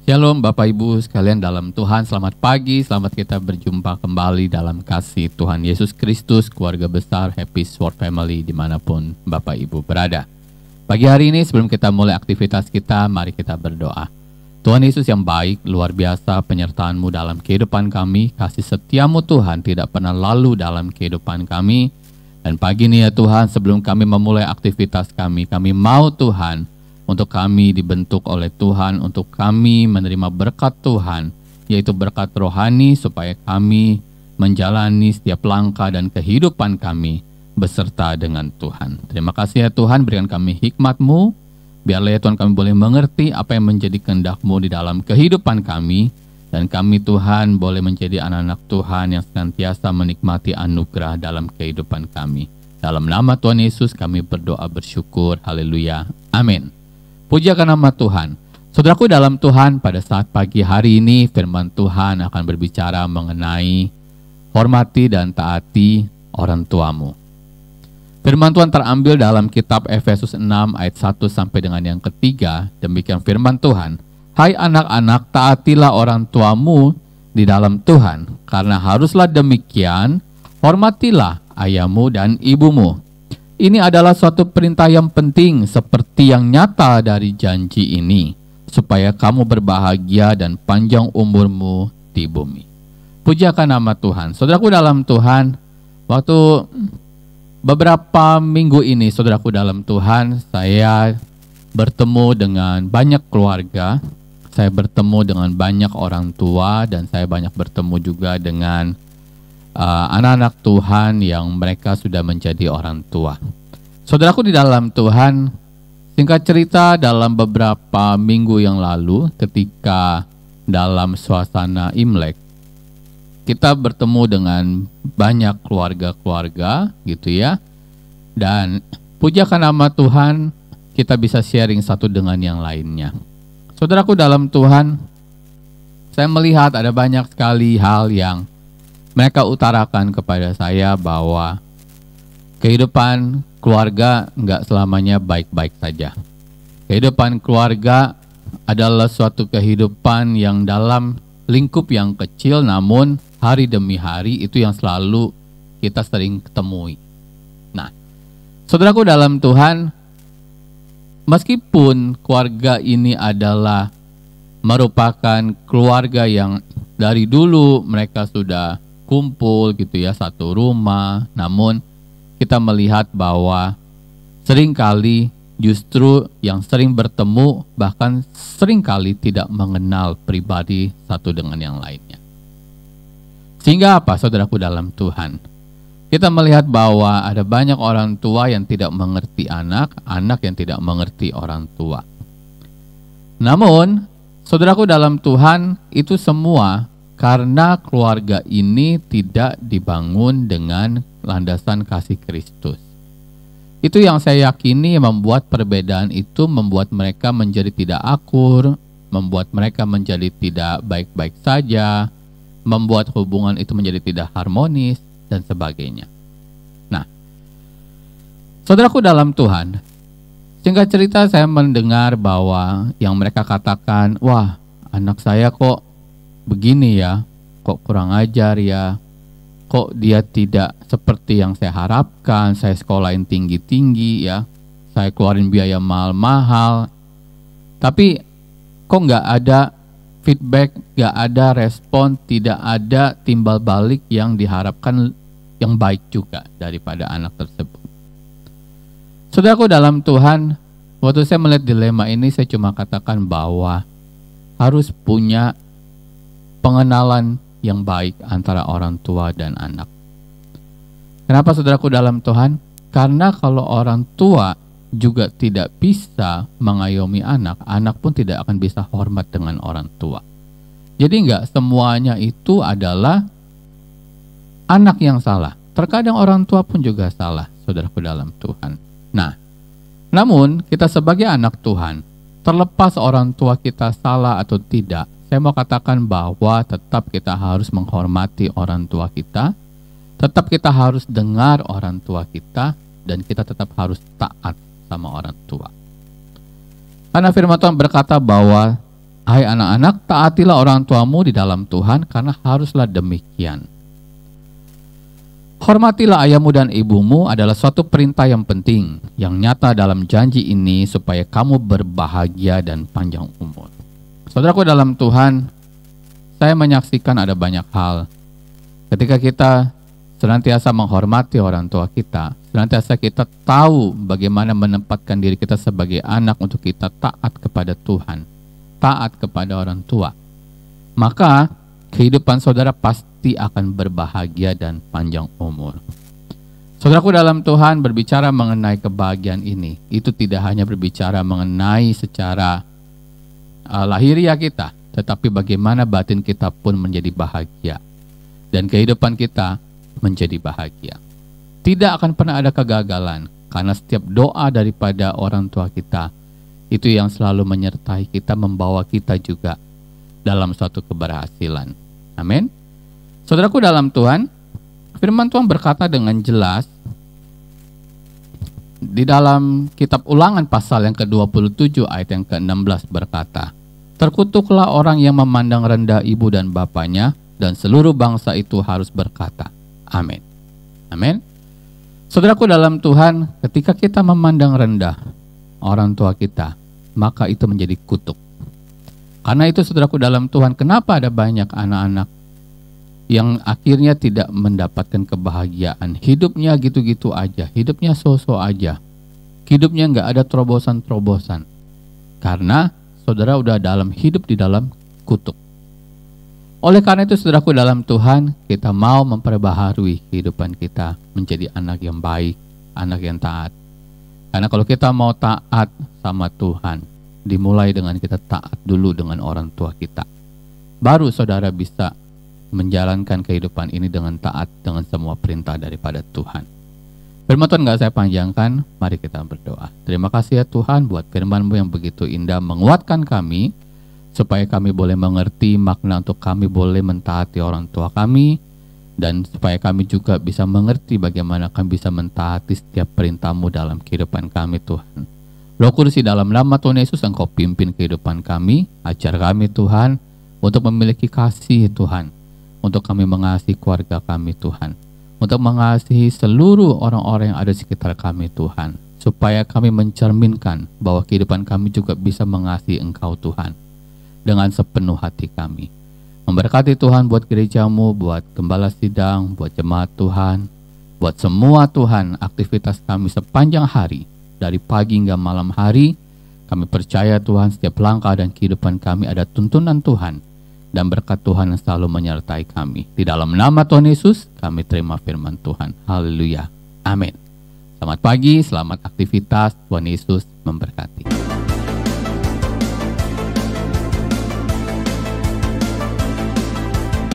Shalom Bapak Ibu sekalian dalam Tuhan, selamat pagi, selamat kita berjumpa kembali dalam kasih Tuhan Yesus Kristus, keluarga besar Happy Sword Family dimanapun Bapak Ibu berada. Pagi hari ini sebelum kita mulai aktivitas kita, mari kita berdoa. Tuhan Yesus yang baik, luar biasa penyertaan-Mu dalam kehidupan kami, kasih setia-Mu Tuhan tidak pernah lalu dalam kehidupan kami. Dan pagi ini ya Tuhan, sebelum kami memulai aktivitas kami mau Tuhan, untuk kami dibentuk oleh Tuhan, untuk kami menerima berkat Tuhan, yaitu berkat rohani supaya kami menjalani setiap langkah dan kehidupan kami beserta dengan Tuhan. Terima kasih ya Tuhan, berikan kami hikmat-Mu, biarlah ya Tuhan kami boleh mengerti apa yang menjadi kehendak-Mu di dalam kehidupan kami, dan kami Tuhan boleh menjadi anak-anak Tuhan yang senantiasa menikmati anugerah dalam kehidupan kami. Dalam nama Tuhan Yesus kami berdoa bersyukur, haleluya, amin. Pujiakan nama Tuhan. Saudaraku dalam Tuhan, pada saat pagi hari ini firman Tuhan akan berbicara mengenai hormati dan taati orang tuamu. Firman Tuhan terambil dalam kitab Efesus 6 ayat 1 sampai dengan yang ketiga. Demikian firman Tuhan, "Hai anak-anak, taatilah orang tuamu di dalam Tuhan, karena haruslah demikian, hormatilah ayahmu dan ibumu. Ini adalah suatu perintah yang penting seperti yang nyata dari janji ini, supaya kamu berbahagia dan panjang umurmu di bumi." Pujiakan nama Tuhan. Saudaraku dalam Tuhan, waktu beberapa minggu ini, saudaraku dalam Tuhan, saya bertemu dengan banyak keluarga, saya bertemu dengan banyak orang tua, dan saya banyak bertemu juga dengan anak-anak Tuhan yang mereka sudah menjadi orang tua. Saudaraku di dalam Tuhan, singkat cerita dalam beberapa minggu yang lalu ketika dalam suasana Imlek, kita bertemu dengan banyak keluarga-keluarga gitu ya. Dan pujiakan nama Tuhan, kita bisa sharing satu dengan yang lainnya. Saudaraku dalam Tuhan, saya melihat ada banyak sekali hal yang mereka utarakan kepada saya bahwa kehidupan keluarga nggak selamanya baik-baik saja. Kehidupan keluarga adalah suatu kehidupan yang dalam lingkup yang kecil, namun hari demi hari itu yang selalu kita sering ketemui. Nah, saudaraku dalam Tuhan, meskipun keluarga ini adalah merupakan keluarga yang dari dulu mereka sudah kumpul gitu ya, satu rumah, namun kita melihat bahwa seringkali justru yang sering bertemu bahkan seringkali tidak mengenal pribadi satu dengan yang lainnya. Sehingga apa, saudaraku dalam Tuhan? Kita melihat bahwa ada banyak orang tua yang tidak mengerti anak, anak yang tidak mengerti orang tua. Namun, saudaraku dalam Tuhan, itu semua karena keluarga ini tidak dibangun dengan landasan kasih Kristus. Itu yang saya yakini membuat perbedaan itu membuat mereka menjadi tidak akur, membuat mereka menjadi tidak baik-baik saja, membuat hubungan itu menjadi tidak harmonis, dan sebagainya. Nah, saudaraku dalam Tuhan, singkat cerita saya mendengar bahwa yang mereka katakan, "Wah, anak saya kok begini ya, kok kurang ajar ya, kok dia tidak seperti yang saya harapkan, saya sekolahin tinggi-tinggi ya, saya keluarin biaya mahal-mahal, tapi kok nggak ada feedback, nggak ada respon, tidak ada timbal balik yang diharapkan yang baik juga daripada anak tersebut." Saudaraku dalam Tuhan, waktu saya melihat dilema ini, saya cuma katakan bahwa harus punya pengenalan yang baik antara orang tua dan anak. Kenapa saudaraku dalam Tuhan? Karena kalau orang tua juga tidak bisa mengayomi anak, anak pun tidak akan bisa hormat dengan orang tua. Jadi enggak semuanya itu adalah anak yang salah. Terkadang orang tua pun juga salah, saudaraku dalam Tuhan. Nah, namun kita sebagai anak Tuhan, terlepas orang tua kita salah atau tidak, saya mau katakan bahwa tetap kita harus menghormati orang tua kita, tetap kita harus dengar orang tua kita, dan kita tetap harus taat sama orang tua. Karena firman Tuhan berkata bahwa Hai anak-anak, taatilah orang tuamu di dalam Tuhan, karena haruslah demikian. Hormatilah ayahmu dan ibumu adalah suatu perintah yang penting, yang nyata dalam janji ini supaya kamu berbahagia dan panjang umur. Saudaraku dalam Tuhan, saya menyaksikan ada banyak hal. Ketika kita senantiasa menghormati orang tua kita, senantiasa kita tahu bagaimana menempatkan diri kita sebagai anak untuk kita taat kepada Tuhan, taat kepada orang tua, maka kehidupan saudara pasti akan berbahagia dan panjang umur. Saudaraku dalam Tuhan, berbicara mengenai kebahagiaan ini, itu tidak hanya berbicara mengenai secara lahiriah kita, tetapi bagaimana batin kita pun menjadi bahagia dan kehidupan kita menjadi bahagia. Tidak akan pernah ada kegagalan, karena setiap doa daripada orang tua kita itu yang selalu menyertai kita, membawa kita juga dalam suatu keberhasilan. Amin. Saudaraku dalam Tuhan, firman Tuhan berkata dengan jelas di dalam kitab Ulangan pasal yang ke-27 ayat yang ke-16 berkata, "Terkutuklah orang yang memandang rendah ibu dan bapaknya, dan seluruh bangsa itu harus berkata, amin." Amin. Saudaraku dalam Tuhan, ketika kita memandang rendah orang tua kita, maka itu menjadi kutuk. Karena itu saudaraku dalam Tuhan, kenapa ada banyak anak-anak yang akhirnya tidak mendapatkan kebahagiaan? Hidupnya gitu-gitu aja, hidupnya so-so aja, hidupnya nggak ada terobosan-terobosan. Karena saudara udah hidup di dalam kutuk. Oleh karena itu saudaraku dalam Tuhan, kita mau memperbaharui kehidupan kita menjadi anak yang baik, anak yang taat. Karena kalau kita mau taat sama Tuhan, dimulai dengan kita taat dulu dengan orang tua kita. Baru saudara bisa menjalankan kehidupan ini dengan taat dengan semua perintah daripada Tuhan. Firman Tuhan gak saya panjangkan, mari kita berdoa. Terima kasih ya Tuhan buat firman-Mu yang begitu indah, menguatkan kami, supaya kami boleh mengerti makna untuk kami boleh mentaati orang tua kami, dan supaya kami juga bisa mengerti bagaimana kami bisa mentaati setiap perintah-Mu dalam kehidupan kami Tuhan. Roh Kudus, di dalam nama Tuhan Yesus, Engkau pimpin kehidupan kami, ajar kami Tuhan, untuk memiliki kasih Tuhan, untuk kami mengasihi keluarga kami Tuhan, untuk mengasihi seluruh orang-orang yang ada di sekitar kami Tuhan, supaya kami mencerminkan bahwa kehidupan kami juga bisa mengasihi Engkau Tuhan dengan sepenuh hati kami. Memberkati Tuhan buat gereja-Mu, buat gembala sidang, buat jemaat Tuhan, buat semua Tuhan aktivitas kami sepanjang hari, dari pagi hingga malam hari. Kami percaya Tuhan setiap langkah dan kehidupan kami ada tuntunan Tuhan dan berkat Tuhan yang selalu menyertai kami. Di dalam nama Tuhan Yesus kami terima firman Tuhan. Haleluya. Amin. Selamat pagi, selamat aktivitas. Tuhan Yesus memberkati.